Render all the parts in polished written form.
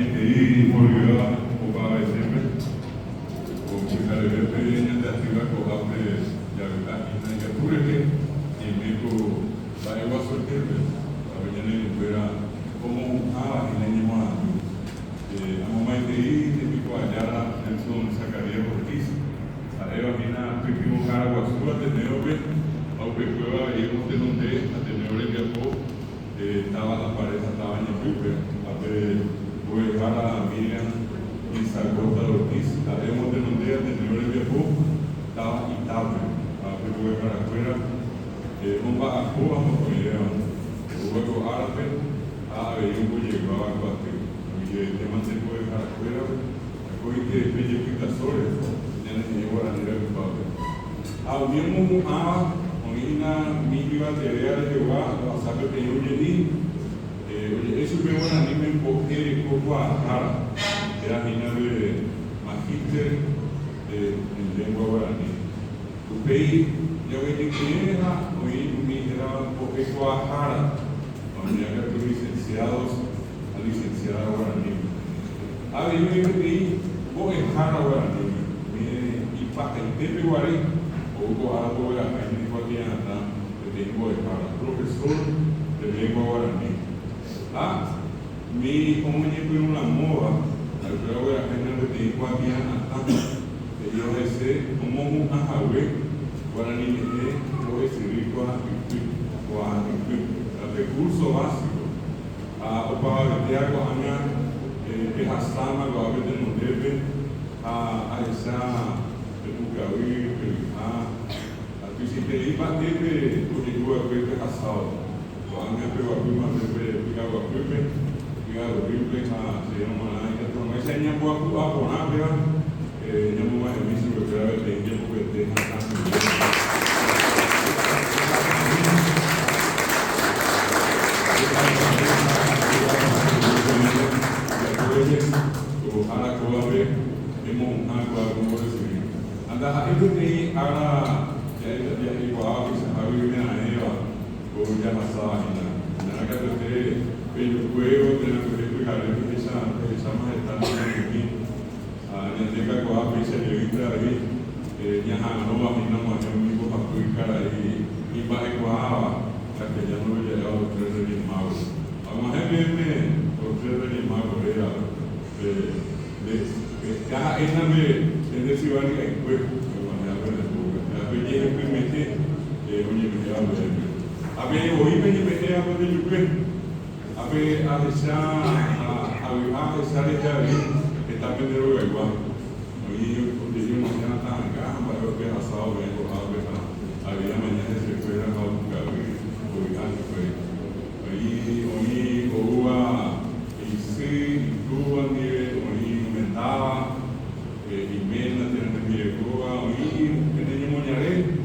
Haití volvió a ocupar el tema, porque cada vez que viene de arriba con de ya y ya ocurre y México va a igual sortear, a ver ya fuera como y la niña a mamá Haití te pico allá en su sacaría por ti, a ella viene a pico agua suba de neobe, aunque prueba y no te donde a tener el tiempo estaba la pareja estaba en el pipe, a ver voy a Miriam y sacó de Ortiz, haremos de un día de Señor el Viejo, estaba intable, a ver voy para afuera, un va a Cuba, no comieron, luego árabe, a ver un voy a llevar a cuatro, y el tema se puede para afuera, después que pille picasores, ya les llevo a la nivel de padre. Habíamos una mínima teoría de Jehová, a saber que yo llegué. Eso fue un anime porque poco a Jara, era mina de magíster en lengua guaraní. Tu país, yo que te quiera, hoy me era porque poco a Jara, donde había que licenciados a licenciada guaraní. A ver, yo que te vos en Jara guaraní, y para el tepe guaraní, o Jara guaraní, en cualquier nada, que tengo de Jara, profesor de lengua guaraní. Mi hombre fue una moda, al que ahora gente de cualquier nada, que yo ese como un ajawe, guaraní voy a decir el recurso básico, o para ver algo año que hasama lo había de no debe a esa educación a que si te iba debe porque yo había que hasado. Anga pegou a prima, pegava a prima, se llama la entonces esa niña puede abonar, ya no más el mismo que era el tiempo que te ojalá que va a ver, hemos agua como decir. Anda, esto que ahora ya igual que se ha vivido en la Eva. Ya pasaba nada que te el juego de la que esa majestad aquí a la teca coa pisa de vista ahí ya no va a mí no más un mismo para publicar ahí y va a coa que ya no había llegado los tres de magos vamos a ver los tres de magos era ya es la de decir que hay juego a ver de boca la belleza que mete oye me lleva de Abe hoy me llevé a poder llover, abe a desear de que está perdiendo el igual. Hoy yo mañana está acá, para ver qué ha pasado, vengo a ver a día mañana se fue a buscar hoy antes fue. Hoy Cuba y sí, Cuba hoy inventaba y mena tiene que ir Cuba hoy que tenía moñaré.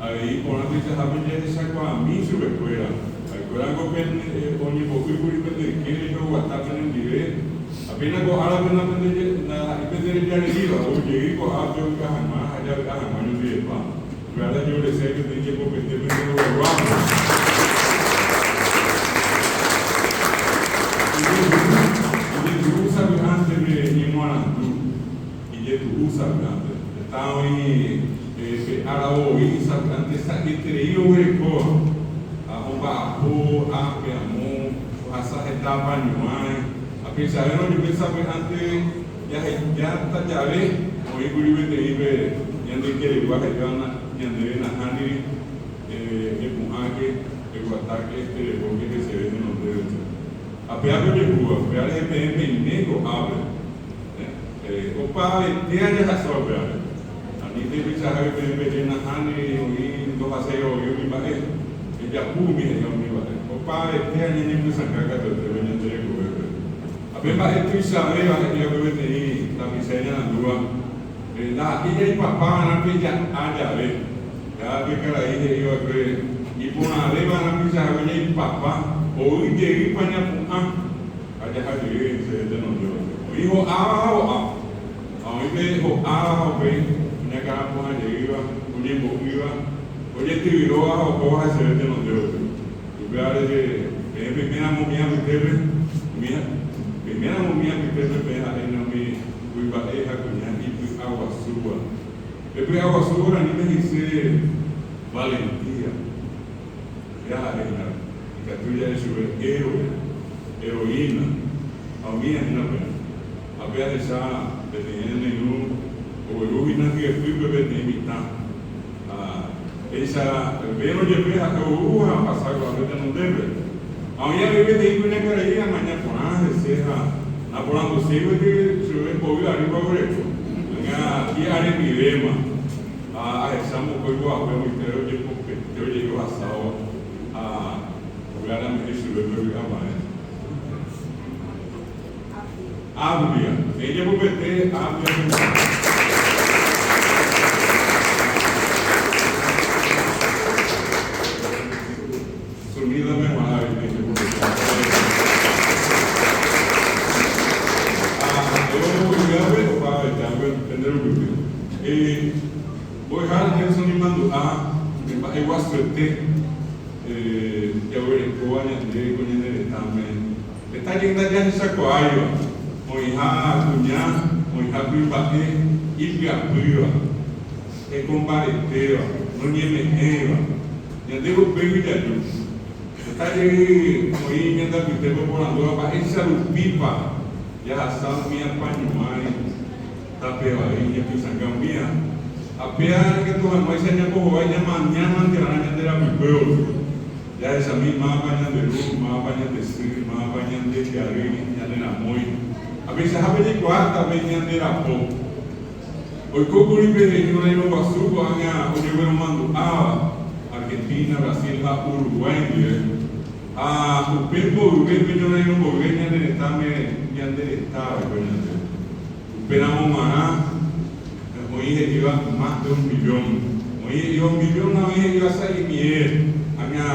Ahí con la pizza familia de saco a mí se me fuera. Algo que oye poco y muy de que yo WhatsApp en el nivel. Apenas ahora apenas aprender ya le digo, oye, coja yo que jamás allá jamás no sé pa. Verdad yo le sé que te llevo que te meto lo vamos. Y tú sabes antes de ir y ya tú sabes antes. Está hoy ahora hoy antes que creí hoy por a bajo a que amo a esa etapa no hay a pensar en lo que pensaba antes ya está ya ve hoy Guribe te iba ya de que igual que ya de na hani el muhaque el ataque porque que se ve en los dedos a pegar de Cuba pegar de PM negro abre opa te haya resolver y te piensas que me na hani y no hace yo mi padre ella pumi yo mi padre opa te haya ni me saca que te venía de Cuba a ver más esto y sabe que yo me metí la miseria en Cuba la ella y papá na pilla allá ve ya ve que la hija yo y por una leva na pilla ella y papá hoy llegué para allá allá se de no yo hijo hoy me dijo ve cara pona de iba, oye te viró a o coja se ve de los dedos. Tu lugar de primera momia que teve, primera momia que teve bem aí não me fui bater a cunha e fui água sua. Depois água sua nem me disse valentia. Já reina, que a tua é sua heroína, a minha não é. A pé de já betendo nenhum, o heroína que fui beber de imitar. Esa vero je pe a uha pasar la vete no debe aunque vive de igual que ahí mañana por nada sea na por ando se que se ve pobre arriba por eso nga y are mi vema estamos con igual pero interior de porque yo llego a sao lugar a me se ve a mais Abria ella vou meter voy a dejar Nelson y mando eu acertei que eu recuo de conhecer também está ainda já essa coisa moiha cunha moiha private e piapiwa e comparetewa não niemehewa já devo pedir de está aí moiha da que teve por andar para essa lupipa já sabe minha panhumai tapi aí já pisangam minha apenas que tu não se nya por vai mañana te van a entender a mi pueblo ya esa misma baña de luz más baña de sir más baña de carín ya de la muy a veces a ver cuarta baña de la po hoy cocuri pe no le no pasu ko anga o llevo mando Argentina Brasil Uruguay o pepo o pepo no le no bogueña de estame ya de estado esperamos maná hoy iba más de 1 millón. Hoy iba 1 millón, hoy iba a salir miel. Anga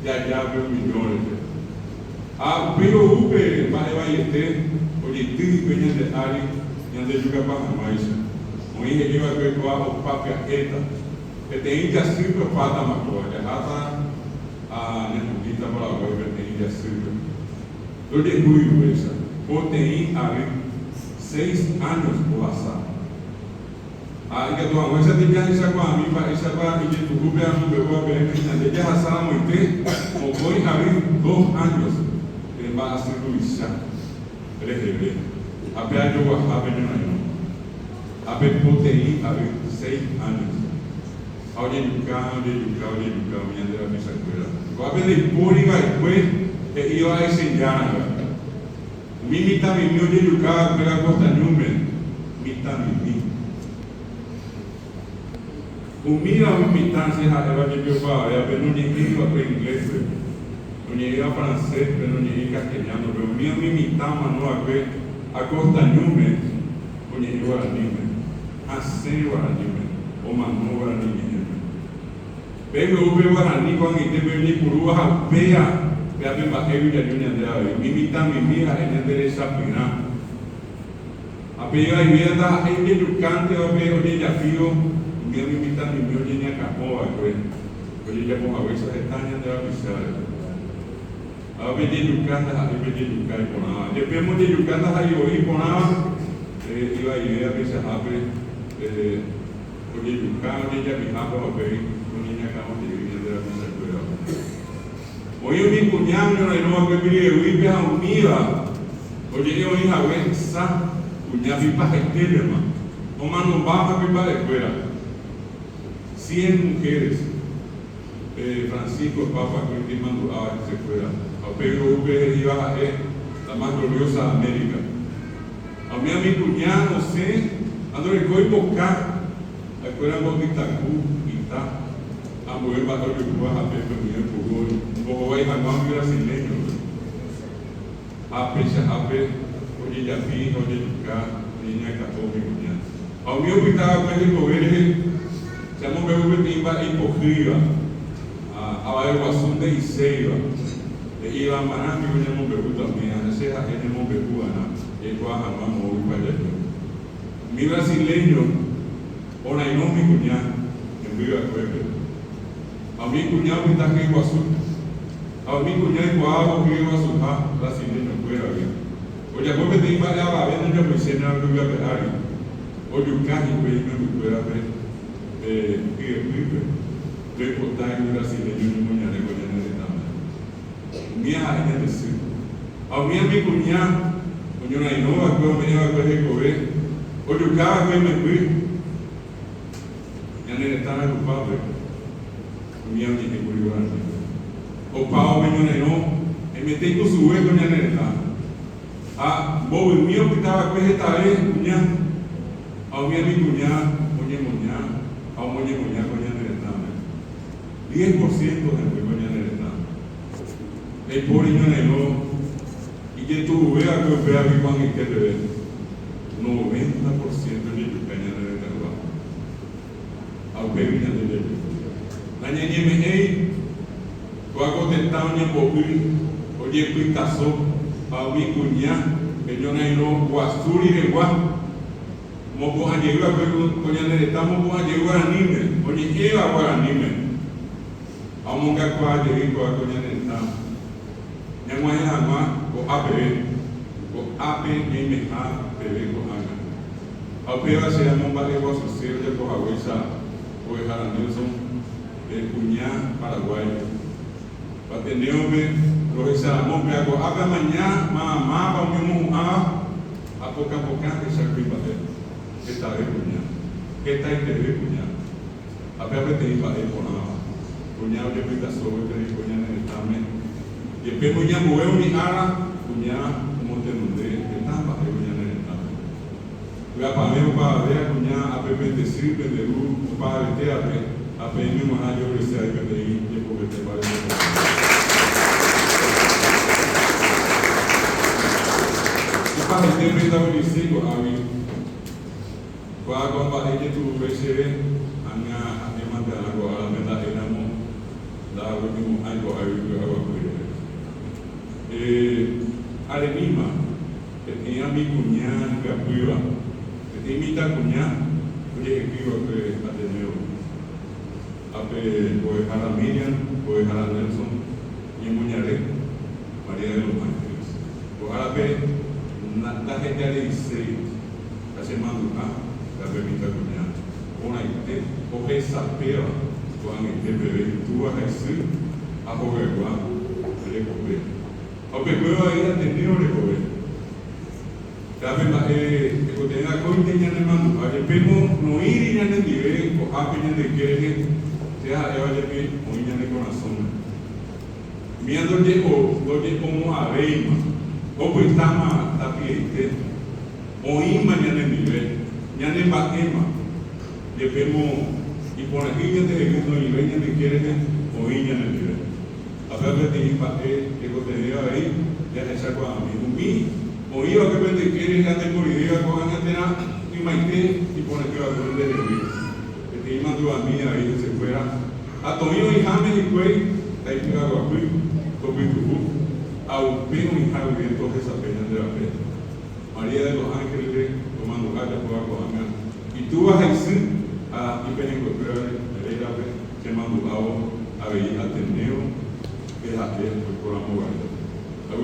ya 1 millón. Pero upe vale este, oye, tiri peña de ari, y de yuca para mais. Hoy iba a ver o papia eta. Que tem que ser para pata macoa, já tá necessita para agora que tem que ser. Eu de ruim essa. O tem ali 6 anos por passar. Que tu agora você tem que essa com a mim para essa para que tu grupo é no meu grupo é que tem que passar muito o foi abrir 2 anos ele vai ser Luísa receber a pé de o a bem não a bem potei abrir 6 anos ao de educar minha dela me sacuda o a bem de puri vai foi e eu a ensinar mimi também meu de educar pela costa número mi também o mira imitar-se a ela de Bilbao, é a não ninguém para inglês, não ninguém para francês, não ninguém castelhano, mas o minha imitar manual a costa número, o ninguém para ninguém, a ser para ninguém, o manual para ninguém. Pega o bem para ninguém quando ele teve por rua a peia, é a bem barreiro de ajuda dela, imitar me mira é endereçar pinar. A peia e vem da educante a ver o desafio eu me imitar no meu dia acabou agora hoje já vou ver essa retanha da missão a ver educando a ver educar por lá depois de educando aí hoje por lá e vai ver a ver se abre hoje educar hoje já me acaba a ver hoje já acabou de vir da missão hoje eu me cunhado não vai ver eu ir para o mira hoje eu ia ver sa cunhado para aquele irmão o mano baba para a escola 100 mujeres, Francisco, Papa, que te mandó a que se fuera. A Pedro Uber iba a la más gloriosa América. A mi cuñado, sé, ando el coipo cá, a escuela Bautitacú, Itá, a mover batalha de Cuba, a Pedro Miguel Pugol, o Hawaii, a mão brasileiro. A pecha, a pe, hoje já vi, hoje cá, linha católica, cuñado. A meu que estava com ele, mover Chamo meu timba hipocrita, a evacuação de Iseiva, e lá maná que eu não bebo também, a serra que não bebo ana, e com a mão ou para dentro. Mi brasileiro, ona não me cunha, em viva coisa. A mi cunha que está aqui Iguaçu, A mi cuñado guau que iba a su pa, la siguiente no fuera bien. Oye, ¿cómo te iba a ver? No yo me hice nada que iba a ver. Oye, un caso que yo me fuera a ver. Lo importante era si le dio un muñeco de nada. Mía hay que decir. A mí mi cuñado, yo no hay nada que me iba a ver comer. Oye, cada vez me fui. Ya no estaba culpable. Mía me dijo que iba a ver. O pao me no, me metí con su hueco ya en el bobo mío que estaba con esta vez, cuñá, a mi cuñá, moña, a moña, coña en el 10% del hueco ya en el pobre niño no, y que tú veas que vea que van y que te ve, 90% de tu caña en el trabajo, a pedir de ellos. La ñaña me cuando te estaban en Bobby, oye, Picasso, a mi cuñá, que yo no guasuri de guas, como a llegar a ver coña de estamos con a llegar a anime, oye, Eva para anime, a un gato a llegar a coña de estamos, ya no hay nada más, o AP, M, A, PB, con Ana. A Peba se llama un barrio asociado de Coahuila, o de Jara Nelson, de cuñá paraguayo. Pateneume, profesor Amor, me hago a mañana, mamá, vamos a poca que se arriba de él. ¿Qué está de cuñado? ¿Qué está de cuñado? A ver, te iba a ir por nada. Cuñado, yo me casó, yo te digo, cuñado en el examen. Y después, cuñado, muevo mi ara, cuñado, como te nombré, que está para cuñado en el examen. Voy a pagar para ver, cuñado, a ver, bendecir, benderú, para ver, a ver, mi mamá, yo le sé, que te digo, porque te parece. Para el tema de discípulo, a mí, cuando va a ir tu vecino, anga demanda algo a la verdad de namo, la última algo a vivir a vivir. Arenima, que tenía mi cuñada que apoyaba, que te imita cuñada, oye que vivo que Ateneo, pues a la Miriam, pues a la Nelson y Muñaré, María de los Ángeles, pues a la vez la gente de Israel, la semana la permita cuñada, con la gente, coge esa pera, con el bebé, tú vas a decir, a joder, le coge. Aunque puedo ir a tener o le coge. Dame la que tenga cuenta y ya le mando, a ver, pero no ir y ya le diré, o a peña de que sea, ella le pide, o ya le corazón. Mirando el como a reima. O pues estamos aquí, o mañana en nivel, ya en batema, le vemos, y por aquí ya te digo, no, y vengan de quiere, o en el nivel. A ver, te digo, que contenido ahí, ya se sacó a mí, o iba que te quiere, ya te por idea, con antena, y maite, y por aquí va a poner de vivir. Que te mandó a mí ahí, que se fuera, a Tomio y James y Cuey, ahí te hago a Cuey, Topi tu a pino y Javi entonces esa pena de la fe. María de los Ángeles tomando gata por agua. Y tú vas a decir a Ipen encontrar de la fe que mandó a ver a Ateneo que es a él por amor.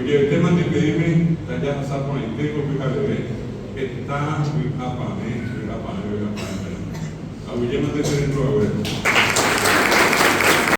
El tema de pedirme ya pasar por el tengo que ver está a pané, a Guillermo de Terenro